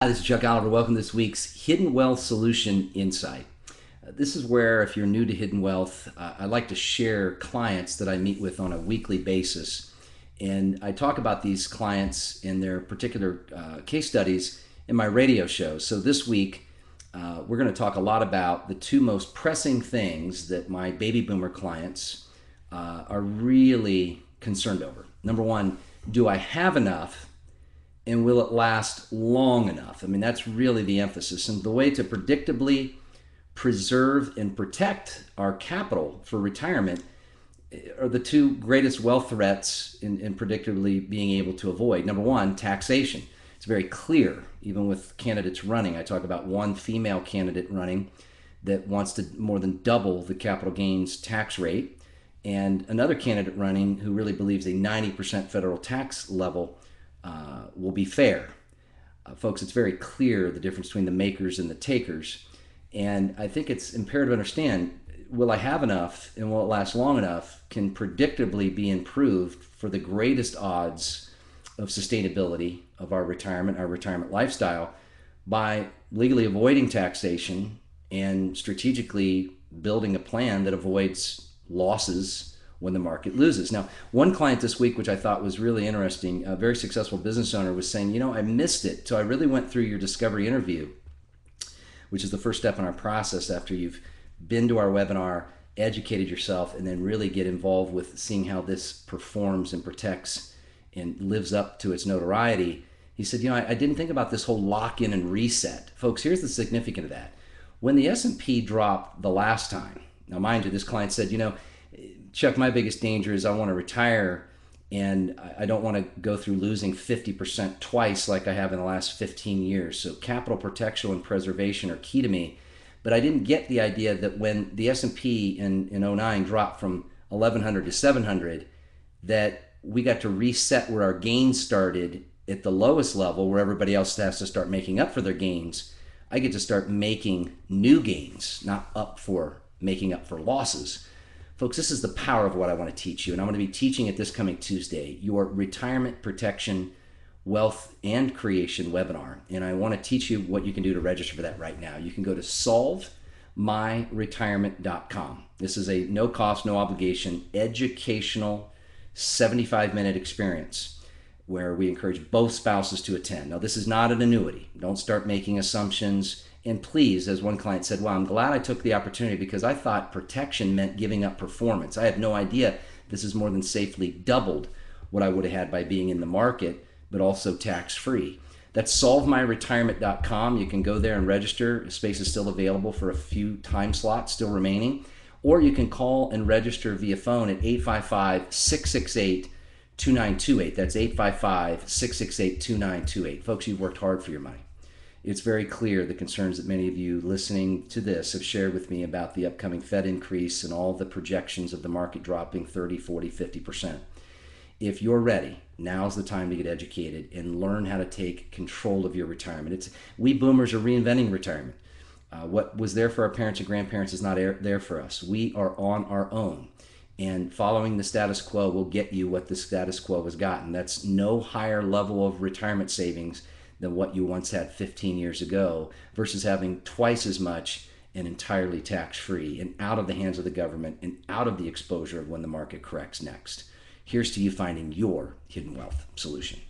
Hi, this is Chuck Oliver. Welcome to this week's Hidden Wealth Solution Insight. This is where, if you're new to Hidden Wealth, I like to share clients that I meet with on a weekly basis. And I talk about these clients and their particular case studies in my radio show. So this week, we're going to talk a lot about the two most pressing things that my baby boomer clients are really concerned over. Number one, do I have enough? And will it last long enough? I mean, that's really the emphasis. And the way to predictably preserve and protect our capital for retirement are the two greatest wealth threats in predictably being able to avoid. Number one, taxation. It's very clear, even with candidates running. I talk about one female candidate running that wants to more than double the capital gains tax rate, and another candidate running who really believes a 90% federal tax level will be fair. Folks, it's very clear the difference between the makers and the takers. And I think it's imperative to understand, will I have enough and will it last long enough can predictably be improved for the greatest odds of sustainability of our retirement lifestyle, by legally avoiding taxation and strategically building a plan that avoids losses when the market loses. Now, one client this week, which I thought was really interesting, a very successful business owner, was saying, I missed it. So I really went through your discovery interview, which is the first step in our process after you've been to our webinar, educated yourself, and then really get involved with seeing how this performs and protects and lives up to its notoriety. He said, I didn't think about this whole lock-in and reset. Folks, here's the significance of that. When the S&P dropped the last time, now mind you, this client said, Chuck, my biggest danger is I want to retire and I don't want to go through losing 50% twice like I have in the last 15 years. So capital protection and preservation are key to me. But I didn't get the idea that when the S&P in '09 dropped from 1,100 to 700, that we got to reset where our gains started at the lowest level, where everybody else has to start making up for their gains. I get to start making new gains, not making up for losses. Folks, this is the power of what I want to teach you, and I'm going to be teaching it this coming Tuesday, your Retirement Protection, Wealth, and Creation webinar. And I want to teach you what you can do to register for that right now. You can go to solvemyretirement.com. This is a no cost, no obligation, educational 75-minute experience where we encourage both spouses to attend. Now, this is not an annuity. Don't start making assumptions. And please, as one client said, I'm glad I took the opportunity because I thought protection meant giving up performance. I had no idea this is more than safely doubled what I would have had by being in the market, but also tax-free. That's solvemyretirement.com. You can go there and register. Space is still available for a few time slots still remaining. Or you can call and register via phone at 855-668-2928. That's 855-668-2928. Folks, you've worked hard for your money. It's very clear the concerns that many of you listening to this have shared with me about the upcoming Fed increase and all the projections of the market dropping 30, 40, 50%. If you're ready, now's the time to get educated and learn how to take control of your retirement. We boomers are reinventing retirement. What was there for our parents and grandparents is not there for us. We are on our own. And following the status quo will get you what the status quo has gotten. That's no higher level of retirement savings than what you once had 15 years ago, versus having twice as much and entirely tax-free and out of the hands of the government and out of the exposure of when the market corrects next. Here's to you finding your hidden wealth solution.